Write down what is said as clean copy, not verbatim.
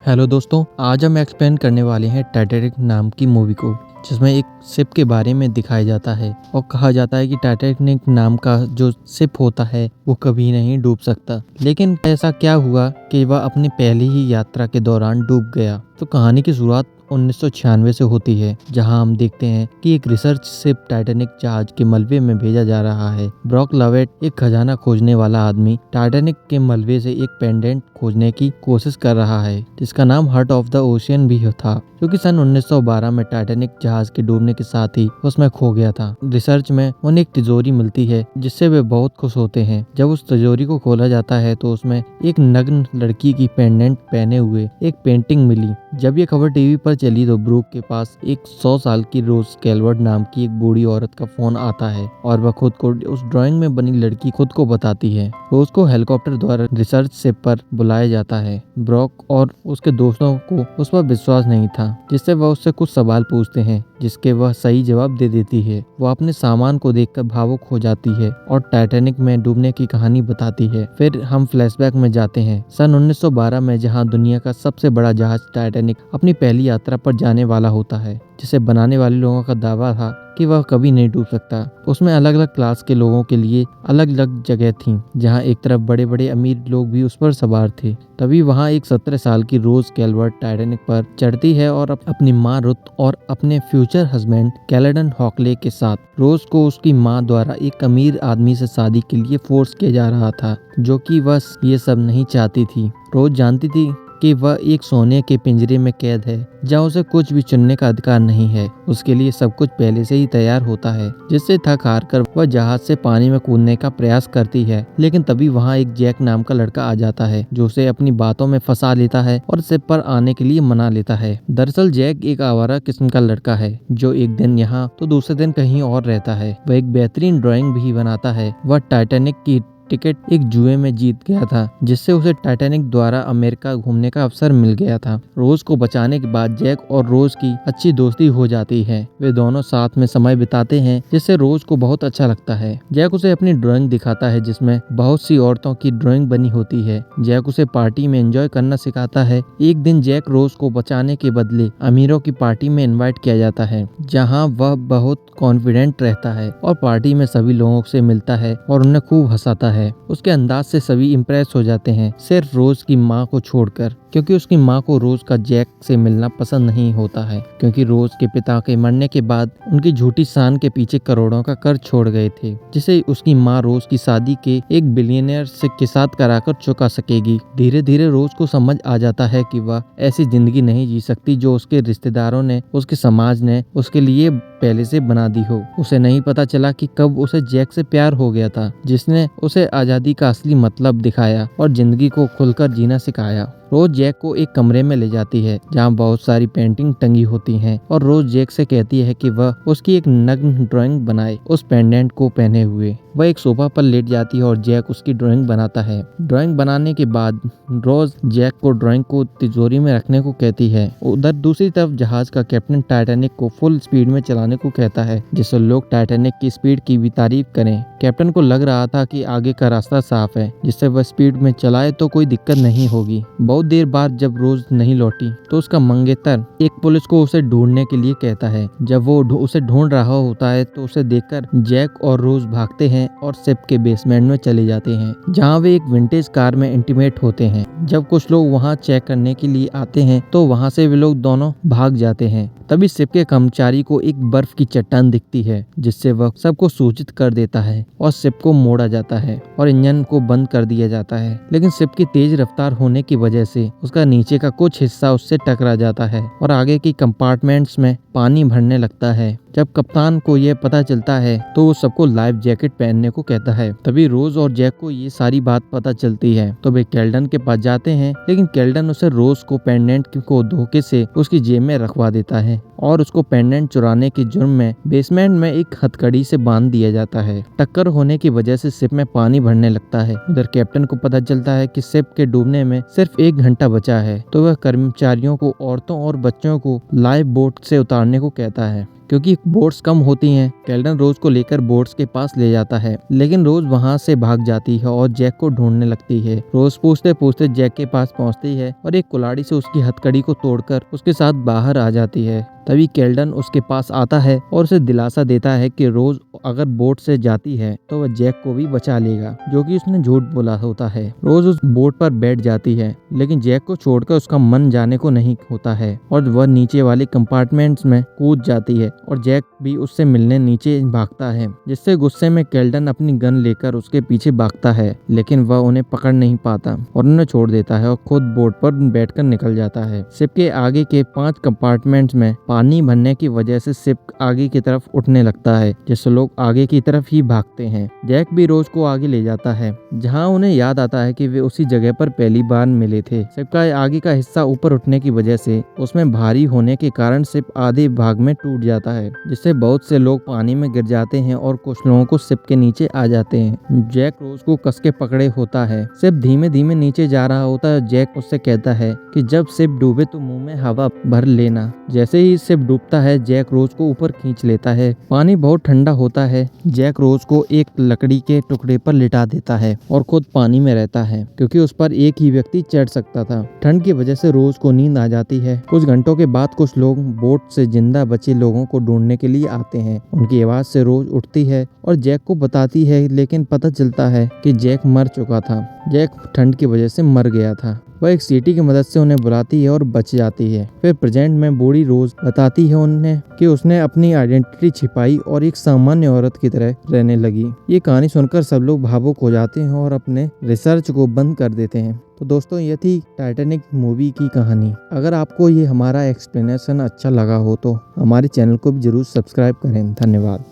Hello दोस्तों, आज हम एक्सप्लेन करने वाले हैं टाइटैनिक नाम की मूवी को, जिसमें एक शिप के बारे में दिखाया जाता है और कहा जाता है कि टाइटैनिक नाम का जो शिप होता है वो कभी नहीं डूब सकता। लेकिन ऐसा क्या हुआ कि वह अपनी पहली ही यात्रा के दौरान डूब गया। तो कहानी की शुरुआत 1996 से होती है, जहां हम देखते हैं कि एक रिसर्च शिप टाइटैनिक जहाज के मलबे में भेजा जा रहा है। ब्रॉक लवेट, एक खजाना खोजने वाला आदमी, टाइटैनिक के मलबे से एक पेंडेंट खोजने की कोशिश कर रहा है, जिसका नाम हार्ट ऑफ द ओशियन भी था, क्योंकि सन 1912 में टाइटैनिक जहाज के डूबने के साथ ही उसमें खो गया था। रिसर्च में उन्हें एक तिजोरी मिलती है, जिससे वे बहुत खुश होते हैं। जब उस तिजोरी को खोला जाता है तो उसमें एक नग्न लड़की की पेंडेंट पहने हुए एक पेंटिंग मिली। जब ये खबर टीवी पर चली तो ब्रूक के पास एक 100 साल की रोज कैलवर्ट नाम की एक बूढ़ी औरत का फोन आता है और वह खुद को उस ड्राइंग में बनी लड़की खुद को बताती है। रोज को हेलीकॉप्टर द्वारा रिसर्च शिप पर बुलाया जाता है। ब्रॉक और उसके दोस्तों को उस पर विश्वास नहीं था, जिससे वह उससे कुछ सवाल पूछते हैं, जिसके वह सही जवाब दे देती है। वह अपने सामान को देखकर भावुक हो जाती है और टाइटैनिक में डूबने की कहानी बताती है। फिर हम फ्लैशबैक में जाते हैं सन 1912 में, जहां दुनिया का सबसे बड़ा जहाज टाइटैनिक अपनी पहली यात्रा पर जाने वाला होता है, जिसे बनाने वाले लोगों का दावा था कि वह कभी नहीं डूब सकता। उसमें अलग अलग क्लास के लोगों के लिए अलग अलग जगह थी, जहां एक तरफ बड़े बड़े अमीर लोग भी उस पर सवार थे। तभी वहां एक 17 साल की रोज कैलवर्ट टाइटैनिक पर चढ़ती है और अपनी माँ रुथ और अपने फ्यूचर हस्बैंड कैलेडन हॉकले के साथ। रोज को उसकी माँ द्वारा एक अमीर आदमी से शादी के लिए फोर्स किया जा रहा था, जो कि वह ये सब नहीं चाहती थी। रोज जानती थी कि वह एक सोने के पिंजरे में कैद है, जहाँ उसे कुछ भी चुनने का अधिकार नहीं है। उसके लिए सब कुछ पहले से ही तैयार होता है, जिससे थक हार कर वह जहाज से पानी में कूदने का प्रयास करती है। लेकिन तभी वहाँ एक जैक नाम का लड़का आ जाता है, जो उसे अपनी बातों में फंसा लेता है और शिप पर आने के लिए मना लेता है। दरअसल जैक एक आवारा किस्म का लड़का है, जो एक दिन यहाँ तो दूसरे दिन कहीं और रहता है। वह एक बेहतरीन ड्राइंग भी बनाता है। वह टाइटैनिक की टिकट एक जुए में जीत गया था, जिससे उसे टाइटैनिक द्वारा अमेरिका घूमने का अवसर मिल गया था। रोज को बचाने के बाद जैक और रोज की अच्छी दोस्ती हो जाती है। वे दोनों साथ में समय बिताते हैं, जिससे रोज को बहुत अच्छा लगता है। जैक उसे अपनी ड्राइंग दिखाता है, जिसमें बहुत सी औरतों की ड्राइंग बनी होती है। जैक उसे पार्टी में एंजॉय करना सिखाता है। एक दिन जैक रोज को बचाने के बदले अमीरों की पार्टी में इन्वाइट किया जाता है, जहाँ वह बहुत कॉन्फिडेंट रहता है और पार्टी में सभी लोगों से मिलता है और उन्हें खूब हंसाता है। उसके अंदाज से सभी इम्प्रेस हो जाते हैं, सिर्फ रोज की माँ को छोड़कर, क्योंकि उसकी माँ को रोज का जैक से मिलना पसंद नहीं होता है, क्योंकि रोज के पिता के मरने के बाद उनकी झूठी शान के पीछे करोड़ों का कर्ज छोड़ गए थे, जिसे उसकी माँ रोज की शादी के एक बिलियनियर के साथ कराकर चुका सकेगी। धीरे धीरे रोज को समझ आ जाता है कि वह ऐसी जिंदगी नहीं जी सकती जो उसके रिश्तेदारों ने, उसके समाज ने उसके लिए पहले से बना दी हो। उसे नहीं पता चला कि कब उसे जैक से प्यार हो गया था, जिसने उसे आजादी का असली मतलब दिखाया और जिंदगी को खुलकर जीना सिखाया। रोज जैक को एक कमरे में ले जाती है, जहाँ बहुत सारी पेंटिंग टंगी होती हैं, और रोज जैक से कहती है कि वह उसकी एक नग्न ड्राइंग बनाए उस पेंडेंट को पहने हुए। वह एक सोफा पर लेट जाती है और जैक उसकी ड्राइंग बनाता है। ड्राइंग बनाने के बाद रोज जैक को ड्राइंग को तिजोरी में रखने को कहती है। उधर दूसरी तरफ जहाज का कैप्टन टाइटैनिक को फुल स्पीड में चलाने को कहता है, जिससे लोग टाइटैनिक की स्पीड की भी तारीफ करें। कैप्टन को लग रहा था कि आगे का रास्ता साफ है, जिससे वह स्पीड में चलाए तो कोई दिक्कत नहीं होगी। बहुत देर बाद जब रोज नहीं लौटी तो उसका मंगेतर एक पुलिस को उसे ढूंढने के लिए कहता है। जब वो उसे ढूंढ रहा होता है तो उसे देखकर जैक और रोज भागते हैं और शिप के बेसमेंट में चले जाते हैं, जहां वे एक विंटेज कार में इंटीमेट होते हैं। जब कुछ लोग वहां चेक करने के लिए आते हैं तो वहां से वे लोग दोनों भाग जाते हैं। तभी शिप के कर्मचारी को एक बर्फ की चट्टान दिखती है, जिससे वह सबको सूचित कर देता है और शिप को मोड़ा जाता है और इंजन को बंद कर दिया जाता है। लेकिन शिप की तेज रफ्तार होने की वजह से उसका नीचे का कुछ हिस्सा उससे टकरा जाता है और आगे की कंपार्टमेंट्स में पानी भरने लगता है। जब कप्तान को यह पता चलता है तो वो सबको लाइफ जैकेट पहनने को कहता है। तभी रोज और जैक को ये सारी बात पता चलती है तो वे केल्डन के पास जाते हैं, लेकिन केल्डन उसे रोज को पेंडेंट को धोखे से उसकी जेब में रखवा देता है और उसको पेंडेंट चुराने के जुर्म में बेसमेंट में एक हथकड़ी से बांध दिया जाता है। टक्कर होने की वजह से शिप में पानी भरने लगता है। उधर कैप्टन को पता चलता है कि शिप के डूबने में सिर्फ 1 घंटा बचा है, तो वह कर्मचारियों को, औरतों और बच्चों को लाइफ बोट से उतार उतारने को कहता है। क्योंकि बोट्स कम होती हैं, केल्डन रोज को लेकर बोट्स के पास ले जाता है, लेकिन रोज वहां से भाग जाती है और जैक को ढूंढने लगती है। रोज पूछते पूछते जैक के पास पहुंचती है और एक कुल्हाड़ी से उसकी हथकड़ी को तोड़कर उसके साथ बाहर आ जाती है। तभी केल्डन उसके पास आता है और उसे दिलासा देता है कि रोज अगर बोट से जाती है तो वह जैक को भी बचा लेगा, जो कि उसने झूठ बोला होता है। रोज उस बोट पर बैठ जाती है, लेकिन जैक को छोड़कर उसका मन जाने को नहीं होता है और वह नीचे वाले कंपार्टमेंट्स में कूद जाती है और जैक भी उससे मिलने नीचे भागता है, जिससे गुस्से में केल्डन अपनी गन लेकर उसके पीछे भागता है, लेकिन वह उन्हें पकड़ नहीं पाता और उन्हें छोड़ देता है और खुद बोट पर बैठकर निकल जाता है। शिप के आगे के 5 कंपार्टमेंट्स में पानी भरने की वजह से शिप आगे की तरफ उठने लगता है, जिससे लोग आगे की तरफ ही भागते हैं। जैक भी रोज को आगे ले जाता है, जहां उन्हें याद आता है कि वे उसी जगह पर पहली बार मिले थे। शिप का आगे का हिस्सा ऊपर उठने की वजह से उसमें भारी होने के कारण शिप आधे भाग में टूट जाता है, जिससे बहुत से लोग पानी में गिर जाते हैं और कुछ लोगों को शिप के नीचे आ जाते हैं। जैक रोज को कस के पकड़े होता है। शिप धीमे धीमे नीचे जा रहा होता है। जैक उससे कहता है कि जब शिप डूबे तो मुंह में हवा भर लेना। जैसे ही शिप डूबता है, जैक रोज को ऊपर खींच लेता है। पानी बहुत ठंडा होता है। जैक रोज को एक लकड़ी के टुकड़े पर लिटा देता है और खुद पानी में रहता है, क्योंकि उस पर एक ही व्यक्ति चढ़ सकता था। ठंड की वजह से रोज को नींद आ जाती है। कुछ घंटों के बाद कुछ लोग बोट से जिंदा बचे लोगों को ढूंढने के लिए आते हैं। उनकी आवाज से रोज उठती है और जैक को बताती है, लेकिन पता चलता है कि जैक मर चुका था। जैक ठंड की वजह से मर गया था। वह एक सीटी की मदद से उन्हें बुलाती है और बच जाती है। फिर प्रेजेंट में बूढ़ी रोज बताती है उन्हें कि उसने अपनी आइडेंटिटी छिपाई और एक सामान्य औरत की तरह रहने लगी। ये कहानी सुनकर सब लोग भावुक हो जाते हैं और अपने रिसर्च को बंद कर देते हैं। तो दोस्तों, ये थी टाइटैनिक मूवी की कहानी। अगर आपको ये हमारा एक्सप्लेनेशन अच्छा लगा हो तो हमारे चैनल को भी जरूर सब्सक्राइब करें। धन्यवाद।